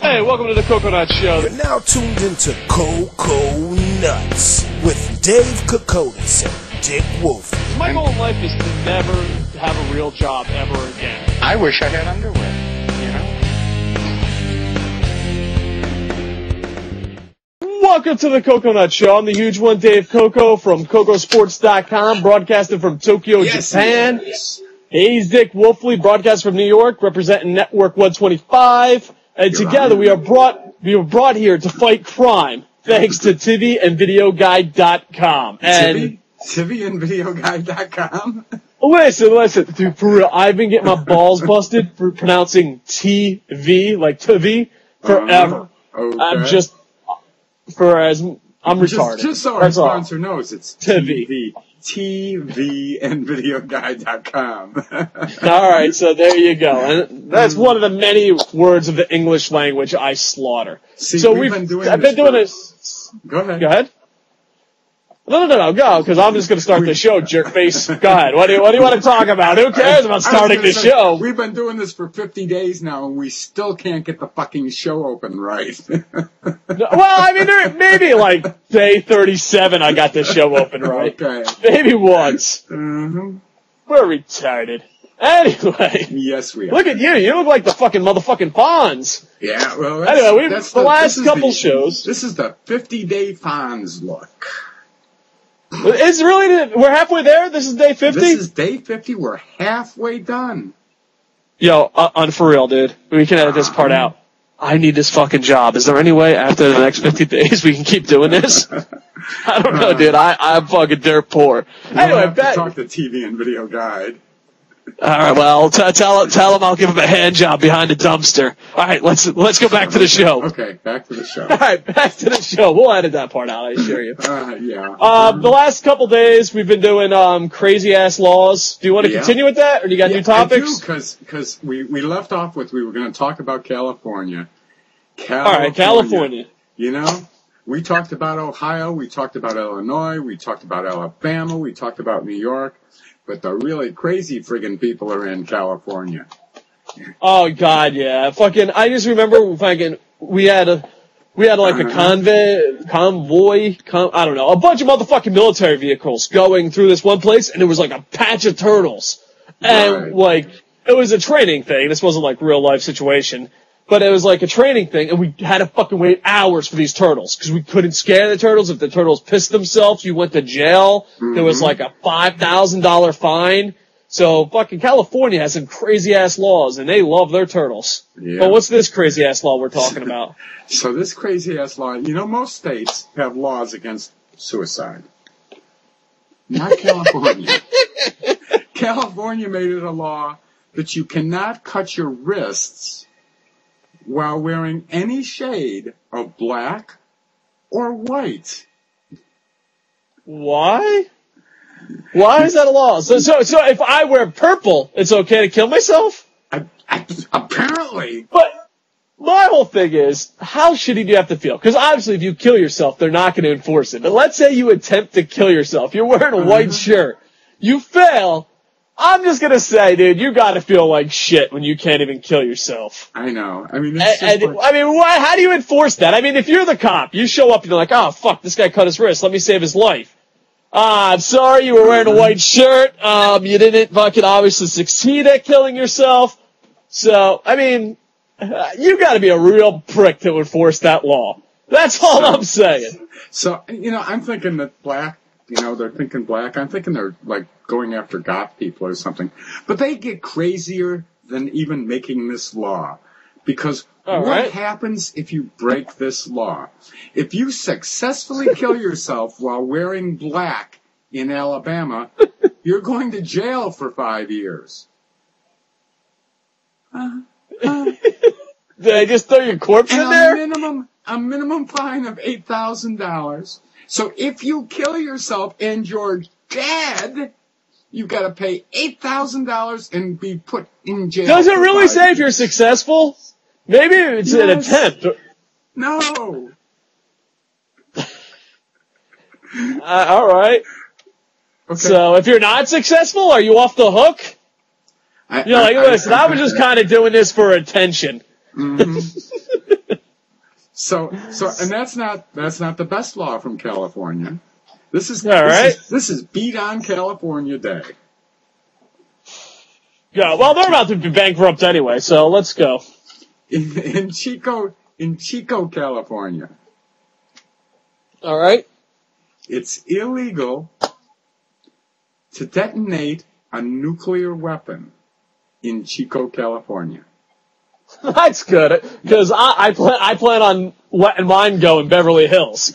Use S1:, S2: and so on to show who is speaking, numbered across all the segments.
S1: Hey, welcome to the Koconutz Show.
S2: You're now tuned into Koconutz with Dave Koconutz and Dick Wolf.
S1: My goal in life is to never have a real job ever again.
S3: I wish I had underwear,
S1: Welcome to the Koconutz Show. I'm the huge one, Dave Coco from CocoSports.com, broadcasting from Tokyo, Japan. He's Dick Wolfley, broadcast from New York, representing Network 125. And together we were brought here to fight crime, thanks to TVandVideoGuide.com. And
S3: TVandVideoGuide.com?
S1: Listen, dude, for real, I've been getting my balls busted for pronouncing TV, like TV, forever.
S3: Okay.
S1: I'm retarded.
S3: Just so our sponsor knows, it's TV. TVandVideoGuide.com.
S1: Alright, so there you go. And that's one of the many words of the English language I slaughter.
S3: See,
S1: so
S3: I've been doing this. Go ahead.
S1: Go ahead. No, go, because I'm just going to start the show, jerkface. Go ahead. What do you want to talk about? Who cares about starting the show?
S3: We've been doing this for 50 days now, and we still can't get the fucking show open right.
S1: Well, I mean, maybe like day 37 I got the show open right.
S3: Okay.
S1: Maybe once.
S3: Mm-hmm.
S1: We're retarded. Anyway.
S3: Yes, we are.
S1: Look at you. You look like the fucking motherfucking Fonz.
S3: Yeah, well,
S1: anyway, the last couple shows.
S3: This is the 50-day Fonz look.
S1: It's really, we're halfway there? This is day 50?
S3: This is day 50. We're halfway done.
S1: Yo, for real, dude. We can edit this part out. I need this fucking job. Is there any way after the next 50 days we can keep doing this? I don't know, dude. I'm fucking dirt poor. Anyway,
S3: talk to TV and Video Guide.
S1: All right, well, tell him I'll give him a hand job behind the dumpster. All right, let's go back to the show.
S3: Okay, back to the show.
S1: All right, back to the show. We'll edit that part out, I assure you.
S3: Yeah.
S1: The last couple days we've been doing crazy ass laws. Do you want to continue with that, or do you got new topics?
S3: I do, because we left off with we were going to talk about California.
S1: All right, California.
S3: You know, we talked about Ohio, we talked about Illinois, we talked about Alabama, we talked about New York. But the really crazy friggin' people are in California.
S1: Oh God, yeah. I just remember we had a convoy, I don't know, a bunch of motherfucking military vehicles going through this one place, and it was like a patch of turtles. And it was a training thing. This wasn't like real life situation. But it was like a training thing, and we had to fucking wait hours for these turtles, because we couldn't scare the turtles. If the turtles pissed themselves, you went to jail. Mm-hmm. There was like a $5,000 fine. So fucking California has some crazy-ass laws, and they love their turtles. Yeah. But what's this crazy-ass law we're talking about?
S3: So this crazy-ass law, most states have laws against suicide. Not California. California made it a law that you cannot cut your wrists while wearing any shade of black or white.
S1: Why? Why is that a law? So if I wear purple, it's okay to kill myself?
S3: Apparently.
S1: But my whole thing is, how shitty do you have to feel? Because obviously if you kill yourself, they're not going to enforce it. But let's say you attempt to kill yourself. You're wearing a white shirt. You fail. I'm just gonna say, dude, you gotta feel like shit when you can't even kill yourself.
S3: I know. I mean,
S1: how do you enforce that? I mean, if you're the cop, you show up and you're like, oh, fuck, this guy cut his wrist. Let me save his life. I'm sorry, you were wearing a white shirt. You didn't fucking obviously succeed at killing yourself. So, I mean, you gotta be a real prick to enforce that law. That's all I'm saying.
S3: So, I'm thinking that black, they're thinking black. I'm thinking they're like going after goth people or something. But they get crazier than even making this law. Because what happens if you break this law? If you successfully kill yourself while wearing black in Alabama, you're going to jail for 5 years.
S1: Did I just throw your corpse in there?
S3: A minimum fine of $8,000. So if you kill yourself and you're dead, you've got to pay $8,000 and be put in jail.
S1: Does it really say if you're successful? Maybe it's an attempt.
S3: No.
S1: All right. Okay. So if you're not successful, are you off the hook? Listen, I was just kind of doing this for attention.
S3: Mm-hmm. So, and that's not the best law from California. This is beat on California Day.
S1: Yeah, well, they're about to be bankrupt anyway, so let's go.
S3: In Chico, California.
S1: All right.
S3: It's illegal to detonate a nuclear weapon in Chico, California.
S1: That's good, because I plan on letting mine go in Beverly Hills.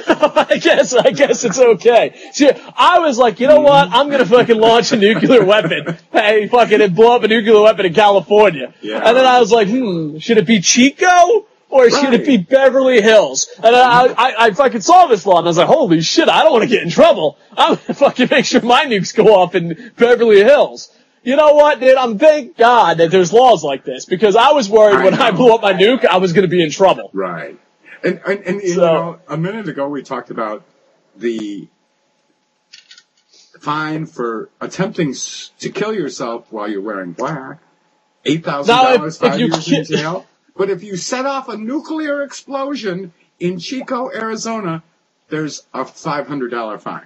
S1: I guess it's okay. See, I was like, you know what? I'm gonna fucking launch a nuclear weapon. Hey, fucking blow up a nuclear weapon in California.
S3: Yeah.
S1: And then I was like, should it be Chico? Or should it be Beverly Hills? And I fucking saw this law, and I was like, holy shit, I don't want to get in trouble. I'm gonna fucking make sure my nukes go off in Beverly Hills. You know what, dude? Thank God that there's laws like this, because I was worried when I blew up my nuke, I was gonna be in trouble.
S3: Right. And you know, a minute ago we talked about the fine for attempting to kill yourself while you're wearing black. $8,000, 5 years in jail. But if you set off a nuclear explosion in Chico, Arizona, there's a $500 fine.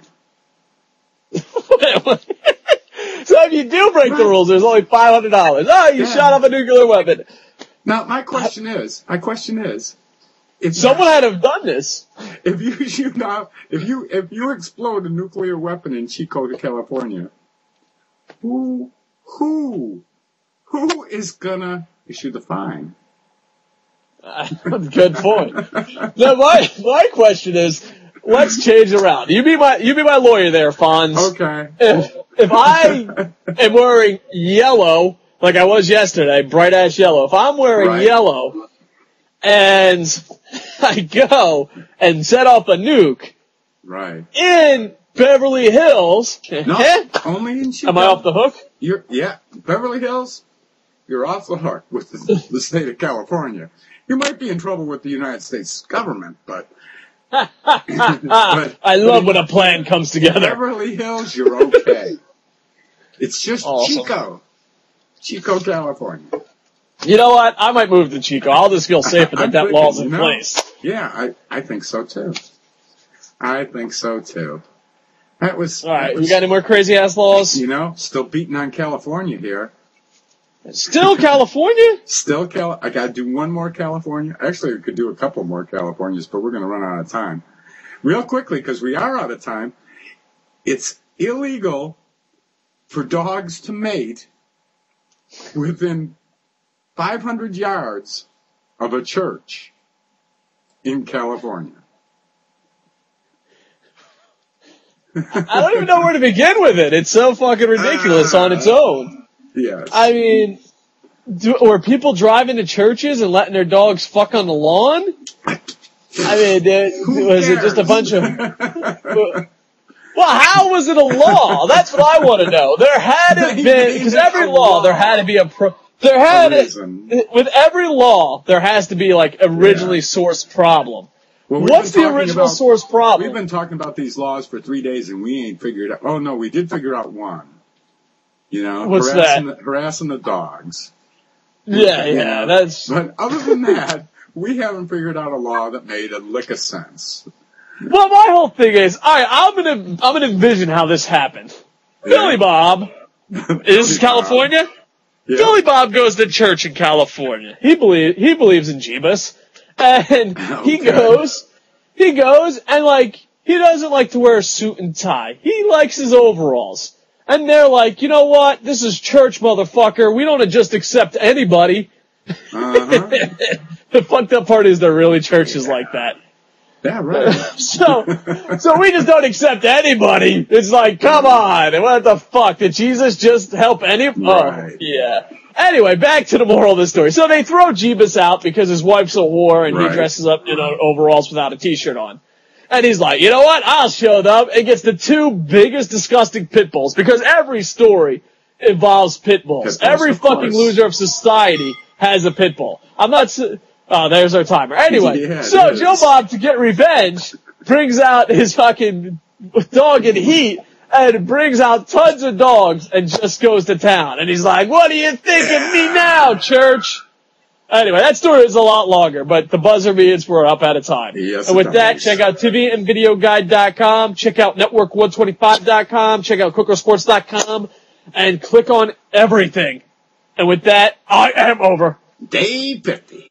S1: So if you do break the rules, there's only $500. Oh, you shot off a nuclear weapon.
S3: Now, my question is, if
S1: someone had to have done this.
S3: If you explode a nuclear weapon in Chico, California, who is gonna issue the fine?
S1: Good point. Now, my question is, let's change it around. You be my lawyer there, Fonz.
S3: Okay.
S1: If I am wearing yellow, like I was yesterday, bright ass yellow. If I'm wearing yellow, and I go and set off a nuke, in Beverly Hills,
S3: no, only in Chico.
S1: Am I off the hook?
S3: Beverly Hills, you're off the hook with the state of California. You might be in trouble with the United States government, but
S1: I love when a plan comes together.
S3: Beverly Hills, you're okay. It's just awesome. Chico, California.
S1: You know what? I might move to Chico. I'll just feel safer that law's in place.
S3: Yeah, I think so too. That was
S1: all right. You got any more crazy ass laws?
S3: You know, still beating on California here.
S1: Still California?
S3: I gotta do one more California. Actually, I could do a couple more Californias, but we're gonna run out of time. Real quickly, because we are out of time, it's illegal for dogs to mate within 500 yards of a church in California.
S1: I don't even know where to begin with it. It's so fucking ridiculous on its own.
S3: Yes.
S1: I mean, were people driving to churches and letting their dogs fuck on the lawn? I mean, was it just a bunch of... Well, how was it a law? That's what I want to know. There had to be, because every law, there had to be with every law, there has to be like originally sourced problem. Well, what's the original source problem?
S3: We've been talking about these laws for 3 days and we ain't figured out. Oh no, we did figure out one. You know,
S1: what's
S3: harassing the dogs.
S1: Yeah, that's.
S3: But other than that, we haven't figured out a law that made a lick of sense.
S1: Well, my whole thing is, all right, I'm gonna envision how this happened. Yeah. Billy Bob, this is California. Yeah. Billy Bob goes to church in California. He believes in Jeebus, and he goes, and like he doesn't like to wear a suit and tie. He likes his overalls. And they're like, you know what? This is church, motherfucker. We don't just accept anybody. The fucked up part is there really churches like that.
S3: Yeah, right.
S1: So we just don't accept anybody. It's like, come on. What the fuck? Did Jesus just help anybody?
S3: Right.
S1: Oh, yeah. Anyway, back to the moral of the story. So they throw Jeebus out because his wife's a whore and he dresses up in overalls without a t-shirt on. And he's like, you know what? I'll show them. And gets the two biggest disgusting pit bulls, because every story involves pit bulls. Every fucking loser of society has a pit bull. There's our timer. Anyway, so Joe Bob, to get revenge, brings out his fucking dog in heat and brings out tons of dogs and just goes to town. And he's like, what do you think of me now, church? Anyway, that story is a lot longer, but the buzzer means we're up out of time.
S3: Yes,
S1: and with that, check out tvandvideoguide.com, check out network125.com, check out cookersports.com, and click on everything. And with that, I am over.
S3: Day 50.